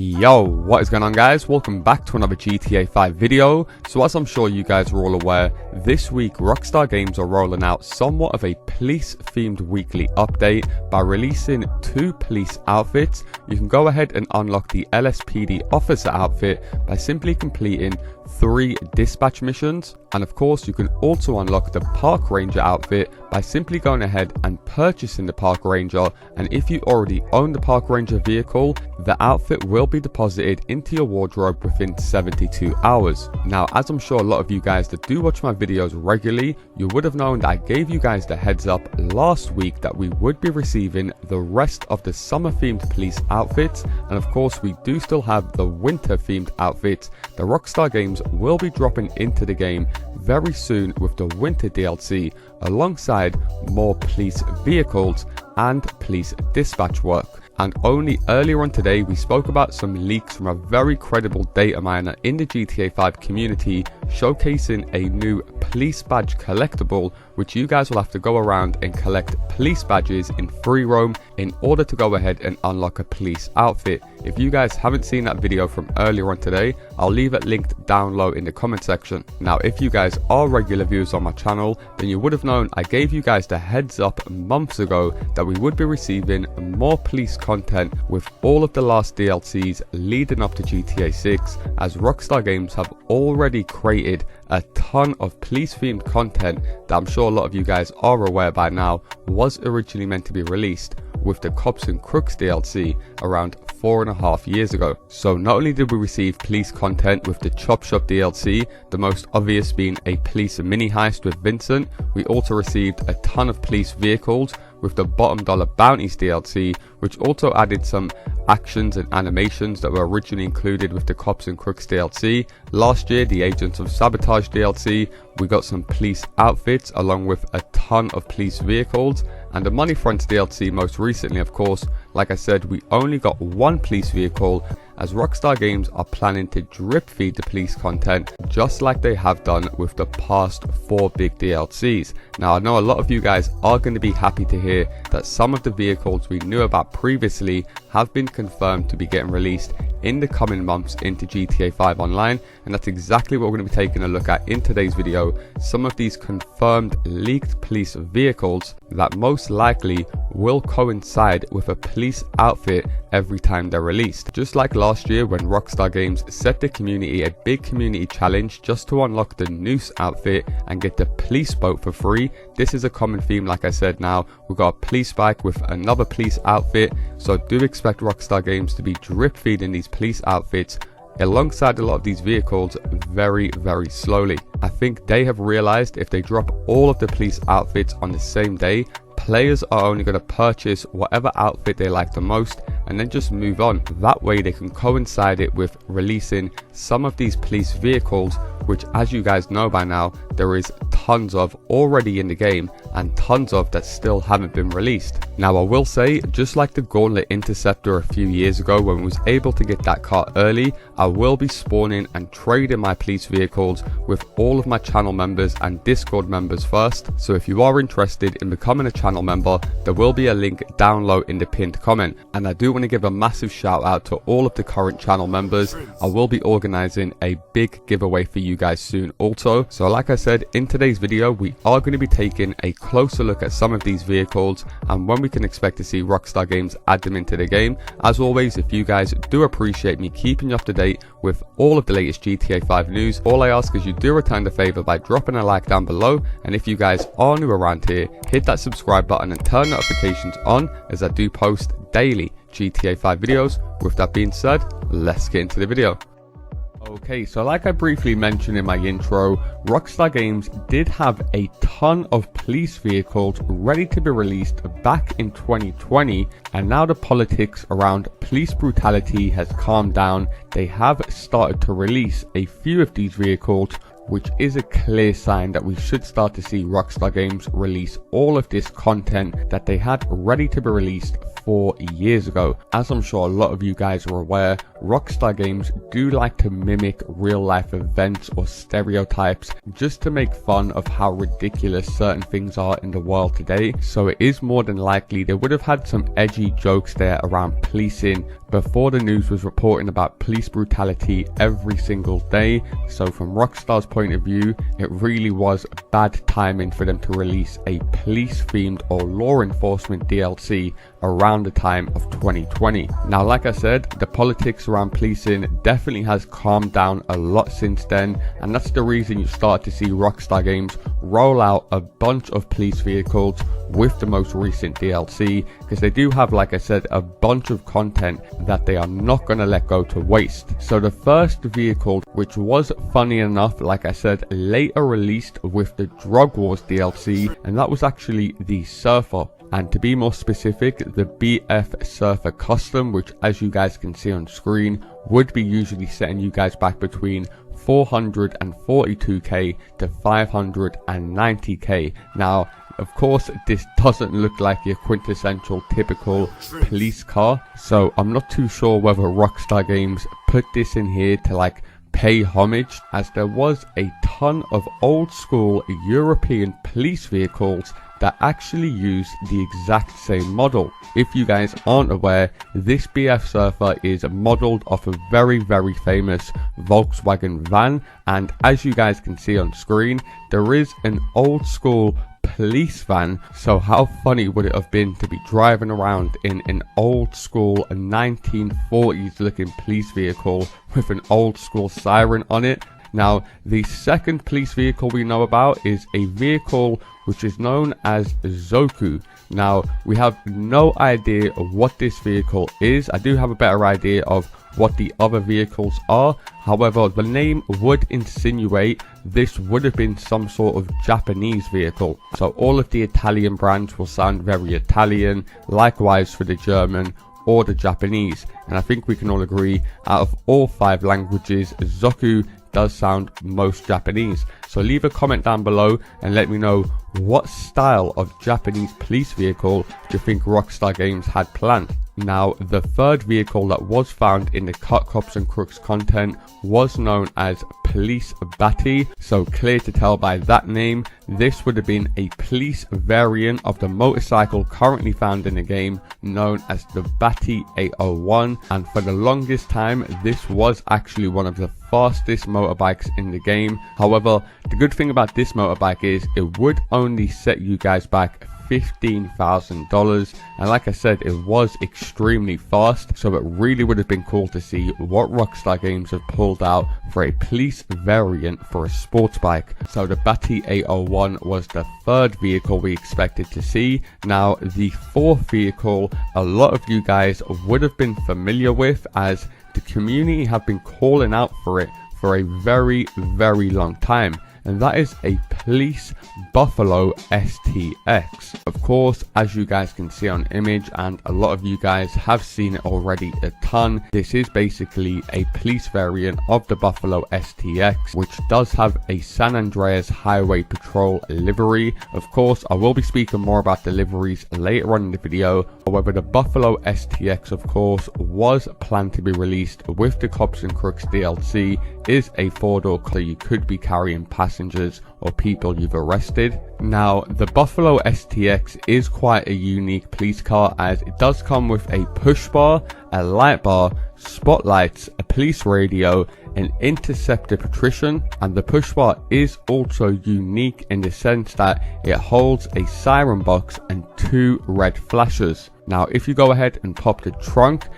Yo, what is going on guys? Welcome back to another GTA 5 video. So as I'm sure you guys are all aware, this week Rockstar Games are rolling out somewhat of a police themed weekly update by releasing 2 police outfits. You can go ahead and unlock the LSPD officer outfit by simply completing 3 dispatch missions, and of course you can also unlock the park ranger outfit by simply going ahead and purchasing the park ranger, and if you already own the park ranger vehicle, the outfit will be deposited into your wardrobe within 72 hours. Now, as I'm sure a lot of you guys that do watch my videos regularly, you would have known that I gave you guys the heads up last week that we would be receiving the rest of the summer themed police outfits, and of course we do still have the winter themed outfits. The Rockstar Games will be dropping into the game very soon with the winter DLC, alongside more police vehicles and police dispatch work. And only earlier on today we spoke about some leaks from a very credible data miner in the GTA 5 community showcasing a new police badge collectible, which you guys will have to go around and collect police badges in free roam in order to go ahead and unlock a police outfit. If you guys haven't seen that video from earlier on today, I'll leave it linked down low in the comment section. Now, if you guys are regular viewers on my channel, then you would have known I gave you guys the heads up months ago that we would be receiving more police content with all of the last DLCs leading up to GTA 6, as Rockstar Games have already created a ton of police themed content that I'm sure a lot of you guys are aware by now was originally meant to be released with the COPS N CROOKS DLC around 4.5 years ago. So not only did we receive police content with the Chop Shop DLC, the most obvious being a police mini heist with Vincent, we also received a ton of police vehicles with the Bottom Dollar Bounties DLC, which also added some actions and animations that were originally included with the Cops N Crooks DLC. Last year, the Agents of Sabotage DLC, we got some police outfits along with a ton of police vehicles, and the Money Fronts DLC most recently. Of course, like I said, we only got 1 police vehicle, as Rockstar Games are planning to drip feed the police content just like they have done with the past 4 big DLCs. Now, I know a lot of you guys are going to be happy to hear that some of the vehicles we knew about previously have been confirmed to be getting released in the coming months into GTA 5 Online, and that's exactly what we're going to be taking a look at in today's video. Some of these confirmed leaked police vehicles that most likely will coincide with a police outfit every time they're released. Just like last year when Rockstar Games set the community a big community challenge just to unlock the Noose outfit and get the police boat for free, this is a common theme. Like I said, now we've got a police bike with another police outfit, so do expect Rockstar Games to be drip feeding these police outfits alongside a lot of these vehicles very slowly. I think they have realized if they drop all of the police outfits on the same day, players are only going to purchase whatever outfit they like the most and then just move on. That way they can coincide it with releasing some of these police vehicles, which, as you guys know by now, there is tons of already in the game and tons of that still haven't been released. Now, I will say, just like the Gauntlet Interceptor a few years ago when we was able to get that car early, I will be spawning and trading my police vehicles with all of my channel members and Discord members first. So if you are interested in becoming a channel member, there will be a link down low in the pinned comment. And I do want to give a massive shout out to all of the current channel members. I will be organizing a big giveaway for you guys soon also. So like I said, in today's video we are going to be taking a closer look at some of these vehicles and when we can expect to see Rockstar Games add them into the game. As always, if you guys do appreciate me keeping you up to date with all of the latest GTA 5 news, all I ask is you do return the favor by dropping a like down below, and if you guys are new around here, hit that subscribe button and turn notifications on, as I do post daily GTA 5 videos. With that being said, let's get into the video. Okay, so like I briefly mentioned in my intro, Rockstar Games did have a ton of police vehicles ready to be released back in 2020, and now the politics around police brutality has calmed down. They have started to release a few of these vehicles which is a clear sign that we should start to see Rockstar Games release all of this content that they had ready to be released 4 years ago. As I'm sure a lot of you guys are aware, Rockstar Games do like to mimic real life events or stereotypes just to make fun of how ridiculous certain things are in the world today. So it is more than likely they would have had some edgy jokes there around policing before the news was reporting about police brutality every single day. So from Rockstar's point of view, it really was bad timing for them to release a police themed or law enforcement DLC around the time of 2020. Now, like I said, the politics around policing definitely has calmed down a lot since then, and that's the reason you start to see Rockstar Games roll out a bunch of police vehicles with the most recent DLC, because they do have, like I said, a bunch of content that they are not going to let go to waste. So the first vehicle, which was funny enough, like I said, later released with the Drug Wars DLC, and that was actually the Surfer. And to be more specific, the BF Surfer Custom, which as you guys can see on screen, would be usually setting you guys back between 442k to 590k. Now, of course, this doesn't look like your quintessential typical police car, so I'm not too sure whether Rockstar Games put this in here to like pay homage, as there was a ton of old school European police vehicles that actually use the exact same model. If you guys aren't aware, this BF Surfer is modeled off a very famous Volkswagen van, and as you guys can see on screen, there is an old school police van. So how funny would it have been to be driving around in an old school 1940s looking police vehicle with an old school siren on it? Now, the second police vehicle we know about is a vehicle which is known as Zoku. Now, we have no idea of what this vehicle is. I do have a better idea of what the other vehicles are. However, the name would insinuate this would have been some sort of Japanese vehicle. So all of the Italian brands will sound very Italian, likewise for the German or the Japanese. And I think we can all agree, out of all 5 languages, Zoku does sound most Japanese. So leave a comment down below and let me know what style of Japanese police vehicle do you think Rockstar Games had planned. Now, the third vehicle that was found in the COPS N CROOKS content was known as Police Batty. So clear to tell by that name, this would have been a police variant of the motorcycle currently found in the game, known as the Batty 801. And for the longest time, this was actually one of the fastest motorbikes in the game. However, the good thing about this motorbike is it would only set you guys back $15,000, and like I said, it was extremely fast, so it really would have been cool to see what Rockstar Games have pulled out for a police variant for a sports bike. So the Batty 801 was the third vehicle we expected to see. Now, the fourth vehicle, a lot of you guys would have been familiar with, as the community have been calling out for it for a very long time, and that is a police Buffalo STX. Of course, as you guys can see on image, and a lot of you guys have seen it already a ton, this is basically a police variant of the Buffalo STX, which does have a San Andreas Highway Patrol livery. Of course, I will be speaking more about the liveries later on in the video. However, the Buffalo STX, of course, was planned to be released with the COPS N CROOKS DLC, is a 4-door, so you could be carrying passengers or people you've arrested. Now, the Buffalo STX is quite a unique police car, as it does come with a push bar, a light bar, spotlights, a police radio, an interceptor patrician, and the push bar is also unique in the sense that it holds a siren box and 2 red flashers. Now, if you go ahead and pop the trunk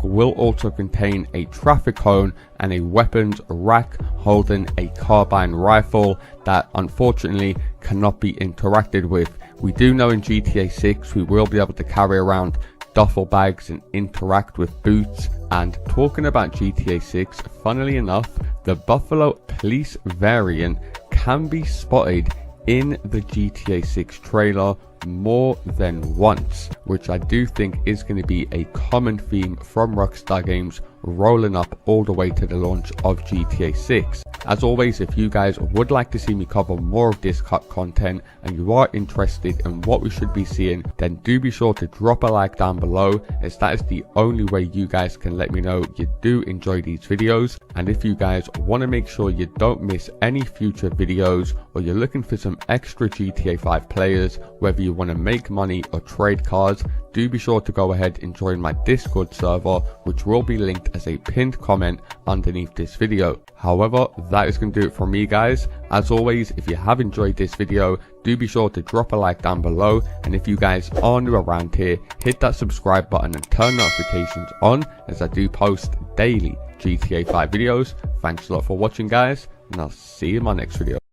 will also contain a traffic cone and a weapons rack holding a carbine rifle that unfortunately cannot be interacted with. We do know in GTA 6 we will be able to carry around duffel bags and interact with boots. And talking about GTA 6, funnily enough, the Buffalo police variant can be spotted in the GTA 6 trailer more than once, which I do think is going to be a common theme from Rockstar Games rolling up all the way to the launch of GTA 6. As always, if you guys would like to see me cover more of this content and you are interested in what we should be seeing, then do be sure to drop a like down below, as that is the only way you guys can let me know you do enjoy these videos. And if you guys want to make sure you don't miss any future videos, or you're looking for some extra GTA 5 players, whether you want to make money or trade cars, do be sure to go ahead and join my Discord server, which will be linked as a pinned comment underneath this video. However, that is going to do it for me, guys. As always, if you have enjoyed this video, do be sure to drop a like down below, and if you guys are new around here, hit that subscribe button and turn notifications on, as I do post daily GTA 5 videos. Thanks a lot for watching, guys, and I'll see you in my next video.